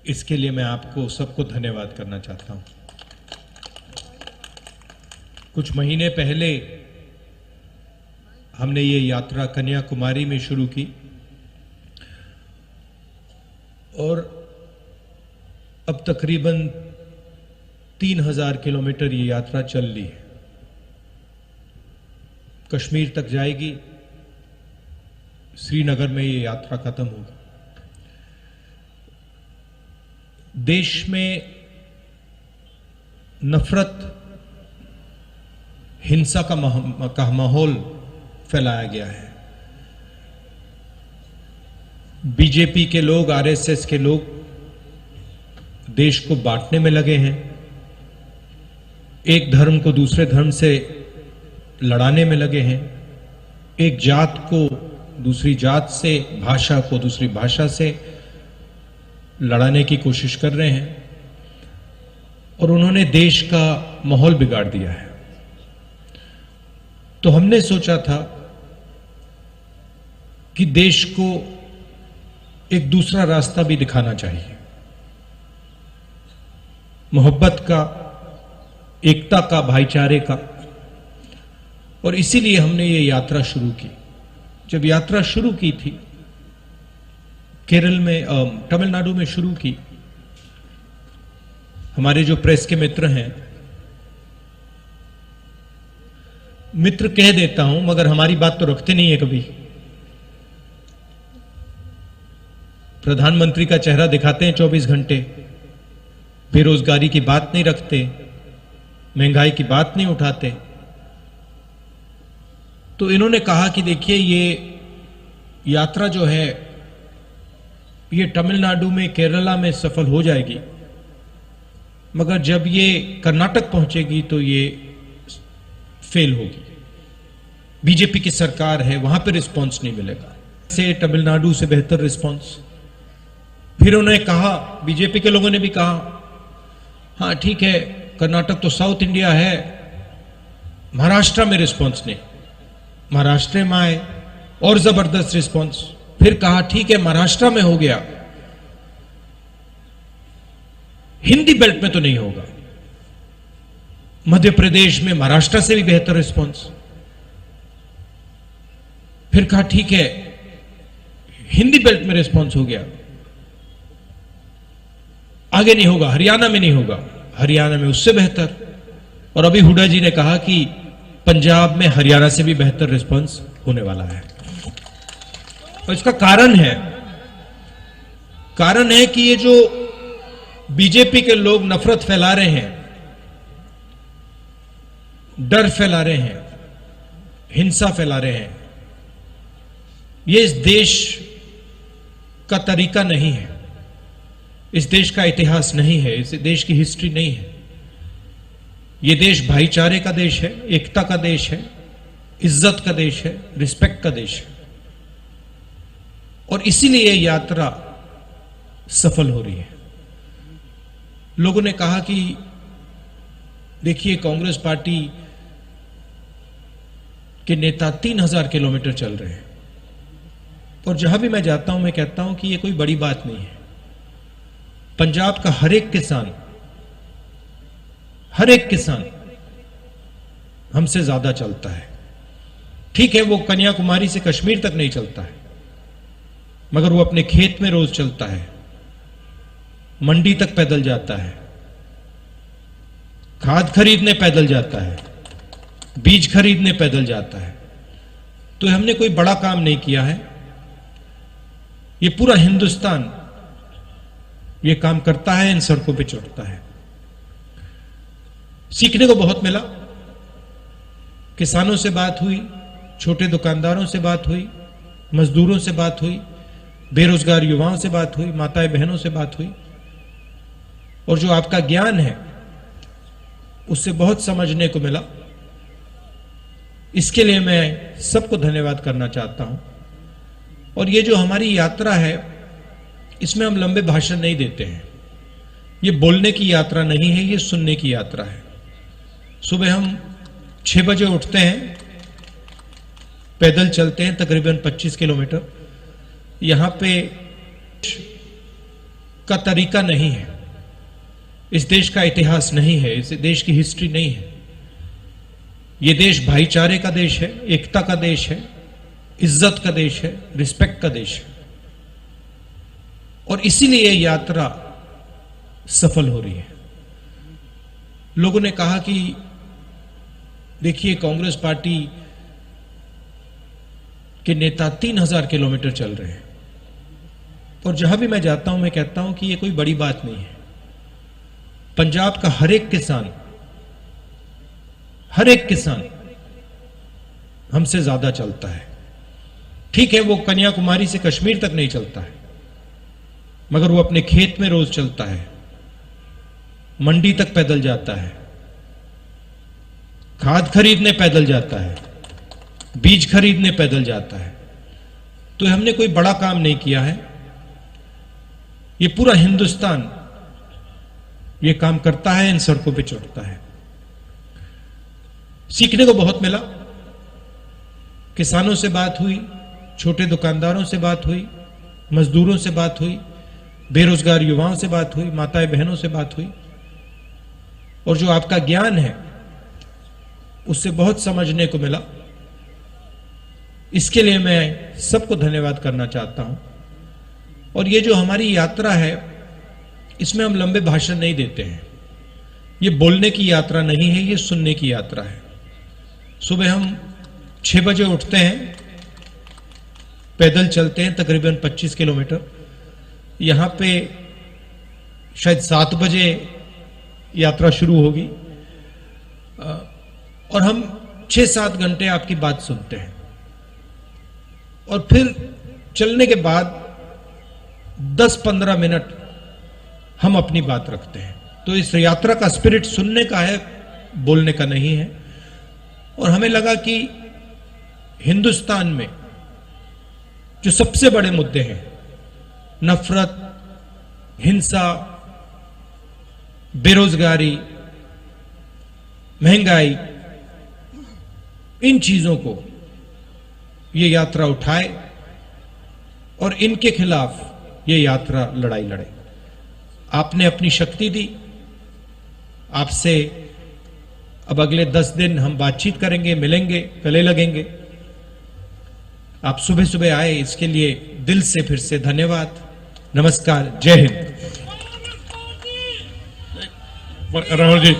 इसके लिए मैं आपको सबको धन्यवाद करना चाहता हूं। कुछ महीने पहले हमने ये यात्रा कन्याकुमारी में शुरू की और अब तकरीबन 3000 किलोमीटर ये यात्रा चल ली है। कश्मीर तक जाएगी, श्रीनगर में ये यात्रा खत्म होगी। देश में नफरत, हिंसा का माहौल फैलाया गया है। बीजेपी के लोग, आरएसएस के लोग देश को बांटने में लगे हैं, एक धर्म को दूसरे धर्म से लड़ाने में लगे हैं, एक जात को दूसरी जात से, भाषा को दूसरी भाषा से लड़ाने की कोशिश कर रहे हैं और उन्होंने देश का माहौल बिगाड़ दिया है। तो हमने सोचा था कि देश को एक दूसरा रास्ता भी दिखाना चाहिए, मोहब्बत का, एकता का, भाईचारे का। और इसीलिए हमने ये यात्रा शुरू की। जब यात्रा शुरू की थी, केरल में, तमिलनाडु में शुरू की, हमारे जो प्रेस के मित्र हैं, मित्र कह देता हूं मगर हमारी बात तो रखते नहीं है कभी। प्रधानमंत्री का चेहरा दिखाते हैं 24 घंटे, बेरोजगारी की बात नहीं रखते, महंगाई की बात नहीं उठाते। तो इन्होंने कहा कि देखिए ये यात्रा जो है ये तमिलनाडु में, केरला में सफल हो जाएगी, मगर जब ये कर्नाटक पहुंचेगी तो ये फेल होगी। बीजेपी की सरकार है, वहां पे रिस्पांस नहीं मिलेगा, से तमिलनाडु से बेहतर रिस्पांस। फिर उन्होंने कहा, बीजेपी के लोगों ने भी कहा, हाँ ठीक है, कर्नाटक तो साउथ इंडिया है, महाराष्ट्र में रिस्पांस नहीं। महाराष्ट्र में आए और जबरदस्त रिस्पांस। फिर कहा ठीक है, महाराष्ट्र में हो गया, हिंदी बेल्ट में तो नहीं होगा। मध्य प्रदेश में महाराष्ट्र से भी बेहतर रिस्पांस। फिर कहा ठीक है, हिंदी बेल्ट में रिस्पांस हो गया, आगे नहीं होगा, हरियाणा में नहीं होगा, हरियाणा में उससे बेहतर। और अभी हुड्डा जी ने कहा कि पंजाब में हरियाणा से भी बेहतर रिस्पांस होने वाला है। और इसका कारण है कि ये जो बीजेपी के लोग नफरत फैला रहे हैं, डर फैला रहे हैं, हिंसा फैला रहे हैं, ये इस देश का तरीका नहीं है, इस देश का इतिहास नहीं है, इस देश की हिस्ट्री नहीं है। ये देश भाईचारे का देश है, एकता का देश है, इज्जत का देश है, रिस्पेक्ट का देश है। और इसीलिए यात्रा सफल हो रही है। लोगों ने कहा कि देखिए कांग्रेस पार्टी के नेता 3000 किलोमीटर चल रहे हैं, और जहां भी मैं जाता हूं मैं कहता हूं कि यह कोई बड़ी बात नहीं है। पंजाब का हर एक किसान हमसे ज्यादा चलता है। ठीक है, वो कन्याकुमारी से कश्मीर तक नहीं चलता है, मगर वो अपने खेत में रोज चलता है, मंडी तक पैदल जाता है, खाद खरीदने पैदल जाता है, बीज खरीदने पैदल जाता है। तो हमने कोई बड़ा काम नहीं किया है, ये पूरा हिंदुस्तान ये काम करता है, इन सड़कों पे चढ़ता है। सीखने को बहुत मिला। किसानों से बात हुई, छोटे दुकानदारों से बात हुई, मजदूरों से बात हुई, बेरोजगार युवाओं से बात हुई, माताएं बहनों से बात हुई। और जो आपका ज्ञान है उससे बहुत समझने को मिला। इसके लिए मैं सबको धन्यवाद करना चाहता हूं। और ये जो हमारी यात्रा है, इसमें हम लंबे भाषण नहीं देते हैं। ये बोलने की यात्रा नहीं है, ये सुनने की यात्रा है। सुबह हम 6 बजे उठते हैं, पैदल चलते हैं तकरीबन 25 किलोमीटर। यहां पे का तरीका नहीं है, इस देश का इतिहास नहीं है, इस देश की हिस्ट्री नहीं है। यह देश भाईचारे का देश है, एकता का देश है, इज्जत का देश है, रिस्पेक्ट का देश है। और इसीलिए यह यात्रा सफल हो रही है। लोगों ने कहा कि देखिए कांग्रेस पार्टी के नेता 3000 किलोमीटर चल रहे हैं, और जहां भी मैं जाता हूं मैं कहता हूं कि यह कोई बड़ी बात नहीं है। पंजाब का हर एक किसान हमसे ज्यादा चलता है। ठीक है, वो कन्याकुमारी से कश्मीर तक नहीं चलता है, मगर वो अपने खेत में रोज चलता है, मंडी तक पैदल जाता है, खाद खरीदने पैदल जाता है, बीज खरीदने पैदल जाता है। तो हमने कोई बड़ा काम नहीं किया है, ये पूरा हिंदुस्तान ये काम करता है, इन सड़कों पे चढ़ता है। सीखने को बहुत मिला। किसानों से बात हुई, छोटे दुकानदारों से बात हुई, मजदूरों से बात हुई, बेरोजगार युवाओं से बात हुई, माताएं बहनों से बात हुई। और जो आपका ज्ञान है उससे बहुत समझने को मिला। इसके लिए मैं सबको धन्यवाद करना चाहता हूं। और ये जो हमारी यात्रा है, इसमें हम लंबे भाषण नहीं देते हैं। ये बोलने की यात्रा नहीं है, ये सुनने की यात्रा है। सुबह हम 6 बजे उठते हैं, पैदल चलते हैं तकरीबन 25 किलोमीटर। यहां पे शायद 7 बजे यात्रा शुरू होगी, और हम 6-7 घंटे आपकी बात सुनते हैं। और फिर चलने के बाद 10-15 मिनट हम अपनी बात रखते हैं। तो इस यात्रा का स्पिरिट सुनने का है, बोलने का नहीं है। और हमें लगा कि हिंदुस्तान में जो सबसे बड़े मुद्दे हैं, नफरत, हिंसा, बेरोजगारी, महंगाई, इन चीजों को ये यात्रा उठाए और इनके खिलाफ ये यात्रा लड़ाई लड़े। आपने अपनी शक्ति दी। आपसे अब अगले 10 दिन हम बातचीत करेंगे, मिलेंगे, गले लगेंगे। आप सुबह सुबह आए, इसके लिए दिल से फिर से धन्यवाद। नमस्कार, जय हिंद। राहुल जी।